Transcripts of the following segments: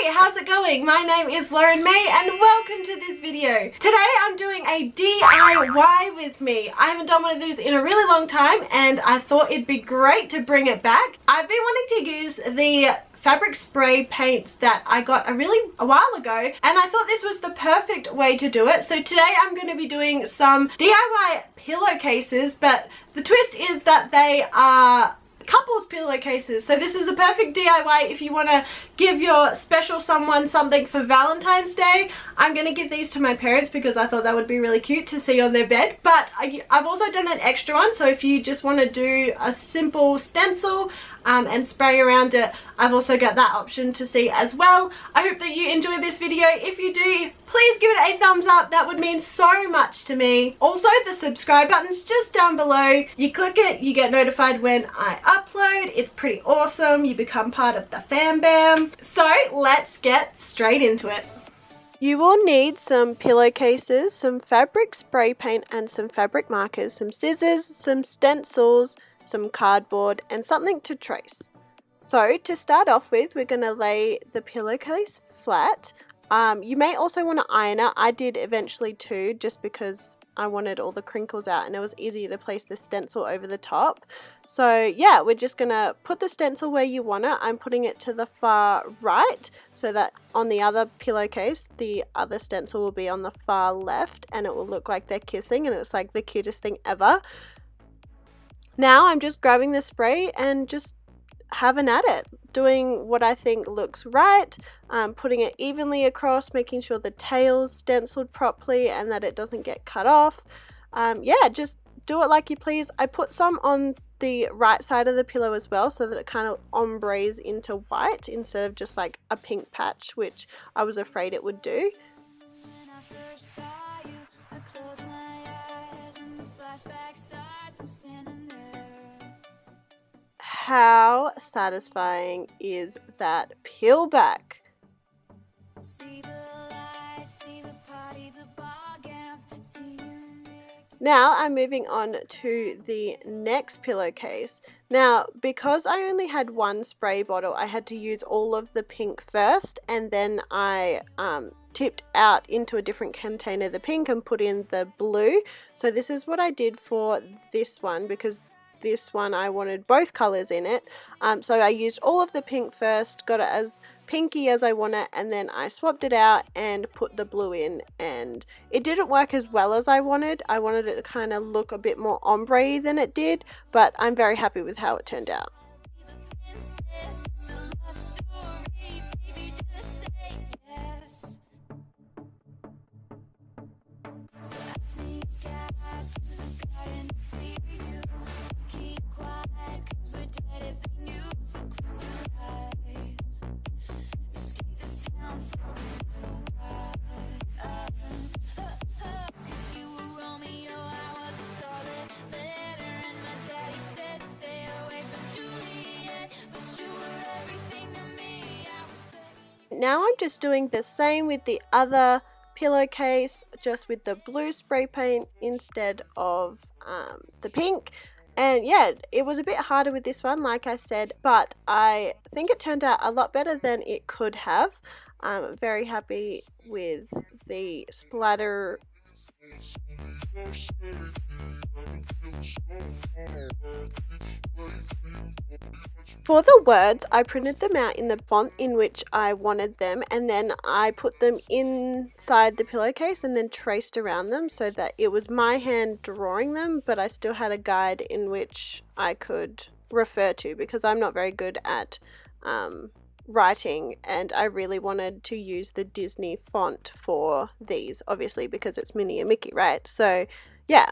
Hey, how's it going? My name is Lauren May and welcome to this video. Today I'm doing a DIY with me. I haven't done one of these in a really long time and I thought it'd be great to bring it back. I've been wanting to use the fabric spray paints that I got a while ago, and I thought this was the perfect way to do it. So today I'm going to be doing some DIY pillowcases, but the twist is that they are couples pillowcases. So this is a perfect DIY if you want to give your special someone something for Valentine's Day. I'm going to give these to my parents because I thought that would be really cute to see on their bed, but I've also done an extra one, so if you just want to do a simple stencil and spray around it, I've also got that option to see as well. I hope that you enjoy this video. If you do, please give it a thumbs up. That would mean so much to me. Also, the subscribe button's just down below. You click it, you get notified when I upload. It's pretty awesome. You become part of the fam bam. So let's get straight into it. You will need some pillowcases, some fabric spray paint and some fabric markers, some scissors, some stencils, some cardboard and something to trace. So to start off with, we're going to lay the pillowcase flat. You may also want to iron it. I did eventually too, just because I wanted all the crinkles out and it was easier to place the stencil over the top. So yeah, we're just going to put the stencil where you want it. I'm putting it to the far right so that on the other pillowcase, the other stencil will be on the far left and it will look like they're kissing and it's like the cutest thing ever. Now I'm just grabbing the spray and just having at it, doing what I think looks right, putting it evenly across, making sure the tail's stenciled properly and that it doesn't get cut off. Yeah, just do it like you please. I put some on the right side of the pillow as well so that it kind of ombres into white instead of just like a pink patch, which I was afraid it would do. How satisfying is that peel back? Now I'm moving on to the next pillowcase. Now, because I only had one spray bottle, I had to use all of the pink first, and then I tipped out into a different container the pink and put in the blue. So this is what I did for this one, because this one I wanted both colors in it. So I used all of the pink first, got it as pinky as I want it, and then I swapped it out and put the blue in, and it didn't work as well as I wanted. I wanted it to kind of look a bit more ombre than it did, but I'm very happy with how it turned out. Now I'm just doing the same with the other pillowcase, just with the blue spray paint instead of the pink. And yeah, it was a bit harder with this one, like I said, but I think it turned out a lot better than it could have. I'm very happy with the splatter. For the words, I printed them out in the font in which I wanted them, and then I put them inside the pillowcase and then traced around them so that it was my hand drawing them, but I still had a guide in which I could refer to, because I'm not very good at writing and I really wanted to use the Disney font for these, obviously because it's Minnie and Mickey, right? So yeah.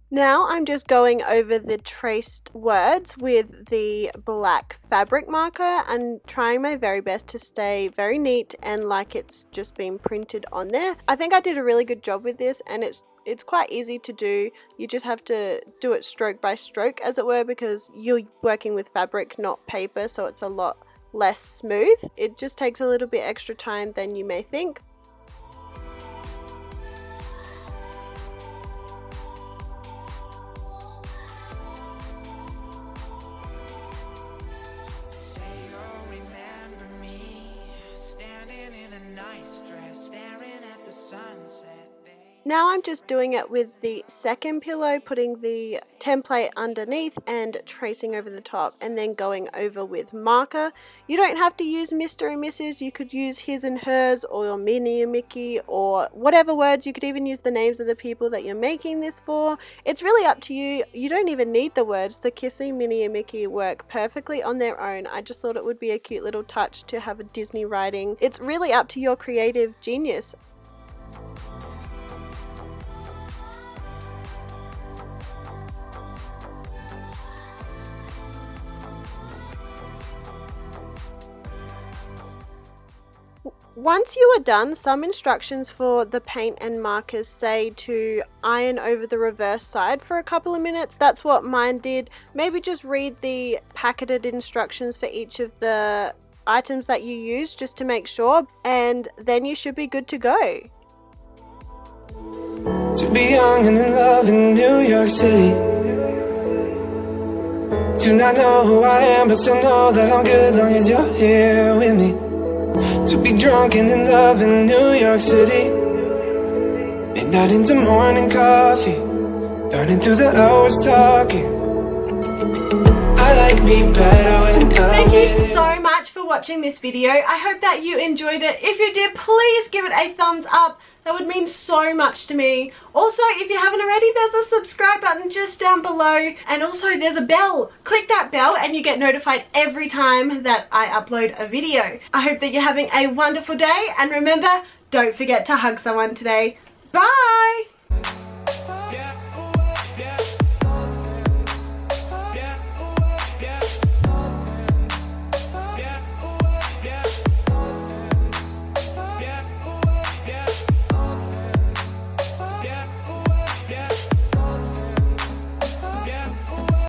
Now I'm just going over the traced words with the black fabric marker and trying my very best to stay very neat and like it's just been printed on there. I think I did a really good job with this, and it's quite easy to do. You just have to do it stroke by stroke, as it were, because you're working with fabric, not paper, so it's a lot less smooth. It just takes a little bit extra time than you may think. Now I'm just doing it with the second pillow, putting the template underneath and tracing over the top, and then going over with marker. You don't have to use Mr. and Mrs. You could use his and hers, or your Minnie and Mickey, or whatever words. You could even use the names of the people that you're making this for. It's really up to you. You don't even need the words. The kissing Minnie and Mickey work perfectly on their own. I just thought it would be a cute little touch to have a Disney writing. It's really up to your creative genius. Once you are done, some instructions for the paint and markers say to iron over the reverse side for a couple of minutes. That's what mine did. Maybe just read the packeted instructions for each of the items that you use just to make sure, and then you should be good to go. To be young and in love in New York City, to not know who I am but still know that I'm good long as you're here with me. To be drunk and in love in New York City, midnight into morning coffee, burning through the hours talking. I like me better when I'm Thank you so much for watching this video. I hope that you enjoyed it. If you did, please give it a thumbs up. That would mean so much to me. Also, if you haven't already, there's a subscribe button just down below. And also there's a bell. Click that bell and you get notified every time that I upload a video. I hope that you're having a wonderful day. And remember, don't forget to hug someone today. Bye!